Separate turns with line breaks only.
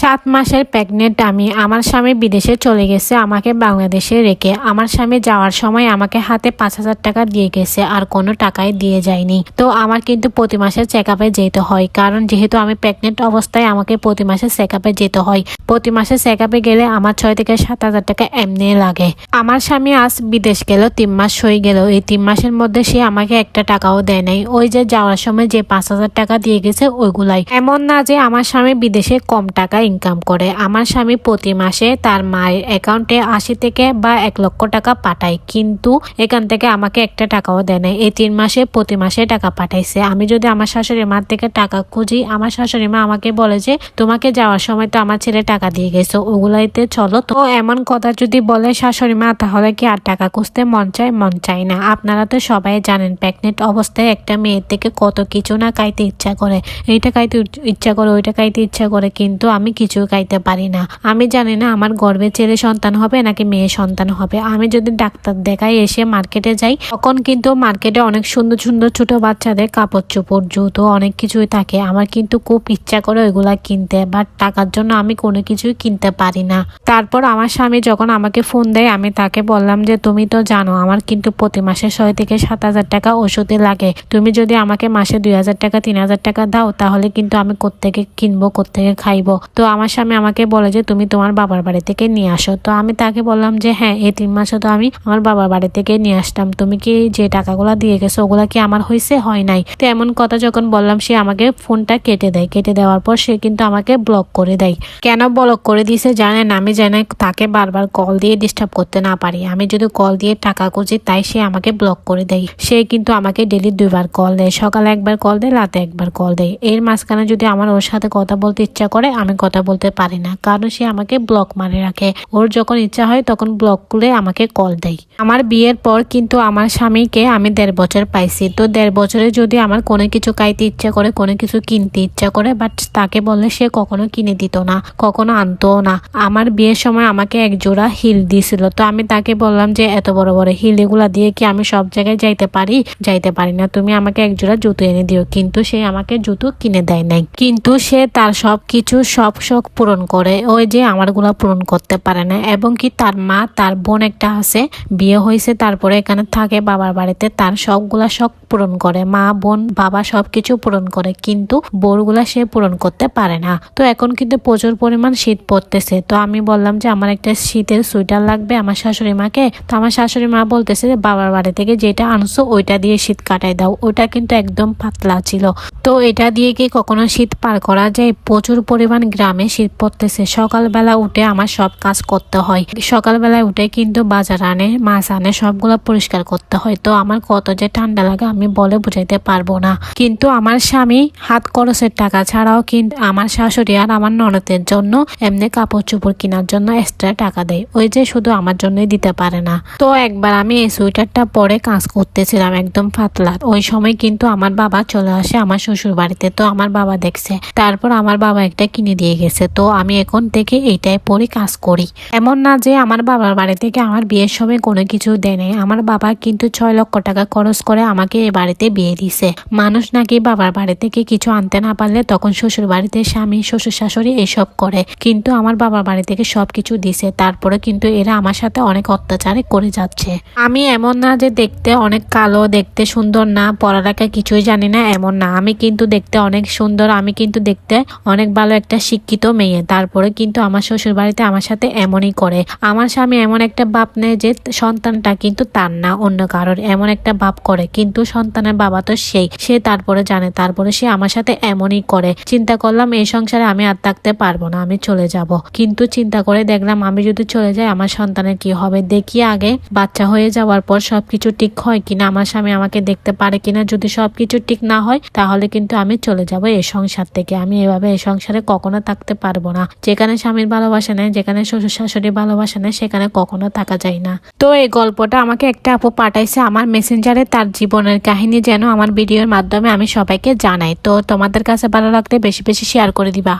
7 মাসের প্রেগনেন্ট আমি। আমার স্বামী বিদেশে চলে গেছে আমাকে বাংলাদেশে রেখে। আমার স্বামী যাওয়ার সময় আমাকে হাতে 5,000 টাকা দিয়ে গেছে, আর কোনো টাকাই দিয়ে যায়নি। তো আমার কিন্তু প্রতি মাসে চেক আপে যেতে হয়, কারণ যেহেতু আমি প্রেগনেন্ট অবস্থায় আমাকে প্রতি মাসে চেক আপে যেতে হয়। প্রতি মাসে চেক আপে গেলে আমার 6 থেকে 7,000 টাকা এমনি লাগে। আমার স্বামী আজ বিদেশ গেল, 3 মাস হয়ে গেল। এই 3 মাসের মধ্যে সে আমাকে একটা টাকাও দেয় নাই। ওই যে যাওয়ার সময় যে 5,000 টাকা দিয়ে গেছে ওইগুলাই। এমন না যে আমার স্বামী বিদেশে কম টাকা ইনকাম করে। আমার স্বামী প্রতি মাসে তার মায়ের অ্যাকাউন্টে 80 থেকে বা 1 লক্ষ টাকা পাঠায়, কিন্তু এখান থেকে আমাকে একটা টাকাও দেয় নাই। এই 3 মাসে প্রতি মাসে টাকা পাঠাইছে। আমি যদি আমার শাশুড়ি মার থেকে টাকা খুঁজি, আমার শাশুড়ি মা আমাকে বলে যে তোমাকে যাওয়ার সময় তো আমার ছেলে টাকা দিয়ে গেছে, ওগুলাইতে চলো। তো এমন কথা যদি বলে শাশুড়ি মা, তাহলে কি আর টাকা খুঁজতে মন চায়? মন চায় না। আপনারা তো সবাই জানেন প্রেগনেন্ট অবস্থায় একটা মেয়ের থেকে কত কিছু না খাইতে ইচ্ছা করে। এইটা খাইতে ইচ্ছা করে, ওইটা খাইতে ইচ্ছা করে, কিন্তু আমি কিছু খাইতে পারি না। আমি জানি না আমার গর্ভে ছেলে সন্তান হবে নাকি মেয়ে সন্তান হবে। আমি যদি ডাক্তার দেখাই এসে মার্কেটে যাই, তখন কিন্তু মার্কেটে অনেক সুন্দর সুন্দর ছোট বাচ্চাদের কাপড় চোপড়, জুতো, অনেক কিছুই থাকে। আমার কিন্তু খুব ইচ্ছা করে ওইগুলা কিনতে, বাট টাকার জন্য আমি কোনো কিছুই কিনতে পারি না। তারপর আমার স্বামী যখন আমাকে ফোন দেয়, আমি তাকে বললাম যে তুমি তো জানো আমার কিন্তু প্রতি মাসে 6 থেকে 7,000 টাকা ওষুধে লাগে। তুমি যদি আমাকে মাসে 2,000 টাকা 3,000 টাকা দাও, তাহলে কিন্তু আমি কোত্থেকে কিনবো, কোত্থেকে খাইবো। তো আমার স্বামী আমাকে বলে যে তুমি তোমার বাবার বাড়ি থেকে নিয়ে আসো। তো আমি তাকে বললাম যে হ্যাঁ, এই 3 মাসে তো আমি আমার বাবার বাড়ি থেকে নিয়ে আসতাম। তুমি কি যে টাকাগুলা দিয়ে গেছো ওগুলা কি আমার হয়েছে? হয় নাই। তো এমন কথা যখন বললাম, সে আমাকে ফোনটা কেটে দেয়। কেটে দেওয়ার পর সে কিন্তু আমাকে ব্লক করে দেয়। কেন ব্লক করে দিয়েছে জানেন? আমি জানি তাকে বারবার কল দিয়ে ডিস্টার্ব করতে না পারি। আমি যদি কল দিয়ে টাকা খুঁজি, তাই সে আমাকে ব্লক করে দেয়। সে কিন্তু আমাকে ডেলি 2 বার কল দেয়। সকালে 1 বার কল দেয়, রাতে 1 বার কল দেয়। এর মাঝখানে যদি আমার ওর সাথে কথা বলতে ইচ্ছা করে, আমি কথা বলতে পারি না, কারণ সে আমাকে ব্লক মারে রাখে। ওর যখন ইচ্ছা হয় তখন ব্লক করে আমাকে কল দেয়। আমার বিয়ের পর কিন্তু আমার স্বামীকে আমি 1.5 বছর পাইছি। তো 1.5 বছরে যদি আমার কোনো কিছু খাইতে ইচ্ছা করে, কোনো কিছু কিনতে ইচ্ছা করে, বাট তাকে বললে সে কখনো কিনে দিত না, কখনো আনতো না। আমার বিয়ের সময় আমাকে 1 জোড়া হিল দিয়েছিল। তো আমি তাকে বললাম যে এত বড় বড় হিল এগুলা দিয়ে কি আমি সব জায়গায় যাইতে পারি? যাইতে পারি না। তুমি আমাকে 1 জোড়া জুতো এনে দিও। কিন্তু সে আমাকে জুতো কিনে দেয় নাই। কিন্তু সে তার সব কিছু সব শখ পূরণ করে, ওই যে আমারগুলা পূরণ করতে পারে না। এবং কি তার মা, তার বোন একটা আছে, বিয়ে হয়েছে, তারপরে এখানে থাকে বাবার বাড়িতে, তার সবগুলা শখ পূরণ করে। মা, বোন, বাবা সবকিছু পূরণ করে, কিন্তু বোরগুলা সে পূরণ করতে পারে না। তো এখন কিন্তু প্রচুর পরিমাণ শীত পড়তেছে। তো আমি বললাম যে আমার একটা শীতের সোয়েটার লাগবে আমার শাশুড়ি মাকে। তো আমার শাশুড়ি মা বলতেছে যে বাবার বাড়ি থেকে যেটা আনছো ওইটা দিয়ে শীত কাটাই দাও। ওইটা কিন্তু একদম পাতলা ছিল। তো এটা দিয়ে কি কখনো শীত পার করা যায়? প্রচুর পরিমাণ গ্রামে শীত পড়তেছে। সকালবেলা উঠে আমার সব কাজ করতে হয়। সকালবেলায় উঠে কিন্তু বাজার আনে, মাছ আনে, সবগুলো পরিষ্কার করতে হয়। তো আমার কত যে ঠান্ডা লাগে আমি বলে বুঝাইতে পারবো না। কিন্তু আমার স্বামী হাত খরচের টাকা ছাড়াও কিন্তু আমার শাশুড়ি আর আমার ননদের জন্য এমনি কাপড় চোপড় কেনার জন্য এক্সট্রা টাকা দেয়। ওই যে শুধু আমার জন্যই দিতে পারে না। তো একবার আমি এই সোয়েটারটা পরে কাজ করতেছিলাম একদম পাতলা। ওই সময় কিন্তু আমার বাবা চলে আসে আমার শ্বশুর বাড়িতে। তো আমার বাবা দেখছে, তারপর আমার বাবা একটা কিনে দিয়ে গেছে। তো আমি এখন থেকে এইটাই পরে কাজ করি। এমন না যে আমার বাবার বাড়ি থেকে আমার বিয়ের সময় কোনো কিছু দেয় নাই। আমার বাবা কিন্তু 6 লক্ষ টাকা খরচ করে আমাকে এই বাড়িতে বিয়ে দিছে। মানুষ নাকি বাবার বাড়ি থেকে কিছু আনতে না পারলে তখন শ্বশুর বাড়িতে স্বামী, শ্বশুর শাশুড়ি এসব করে, কিন্তু আমার বাবার বাড়ি থেকে সবকিছু দিছে। তারপরে কিন্তু এরা আমার সাথে অনেক অত্যাচার করে যাচ্ছে। আমি এমন না যে দেখতে অনেক কালো, দেখতে সুন্দর না, পড়ালেখা কিছুই জানি না, এমন না। আমি কিন্তু দেখতে অনেক সুন্দর, আমি কিন্তু দেখতে অনেক ভালো একটা শিক্ষিত মেয়ে। তারপরে কিন্তু আমার শ্বশুর বাড়িতে আমার সাথে এমনই করে। আমার স্বামী এমন একটা বাপ নেয় যে সন্তানটা কিন্তু তার না, অন্য কারোর, এমন একটা বাপ করে। কিন্তু সন্তানের বাবা তো সে তারপরে জানে, তারপরে সে আমার সাথে এমনই করে। চিন্তা করলাম এই সংসারে আমি আর থাকতে পারবো না, আমি চলে যাব। কিন্তু চিন্তা করে দেখলাম আমি যদি চলে যাই আমার সন্তানের কি হবে। দেখি আগে বাচ্চা হয়ে যাওয়ার পর সবকিছু ঠিক হয় কিনা, আমার স্বামী আমাকে দেখতে পারে কিনা। যদি সবকিছু ঠিক না হয় তাহলে কিন্তু আমি চলে যাব এই সংসার থেকে। আমি এভাবে এই সংসারে কখনো থাকতে পারবো না। যেখানে স্বামীর ভালোবাসা নেই, যেখানে শ্বশুর শাশুড়ির ভালোবাসা নেই, সেখানে কখনো থাকা যায় না। তো এই গল্পটা আমাকে একটা আপু পাঠাইছে আমার মেসেঞ্জারে, তার জীবনের কাহিনী যেন আমার ভিডিওর মাধ্যমে আমি সবাইকে জানাই। তো তোমাদের কাছে ভালো লাগলে বেশি বেশি শেয়ার করে দিবা।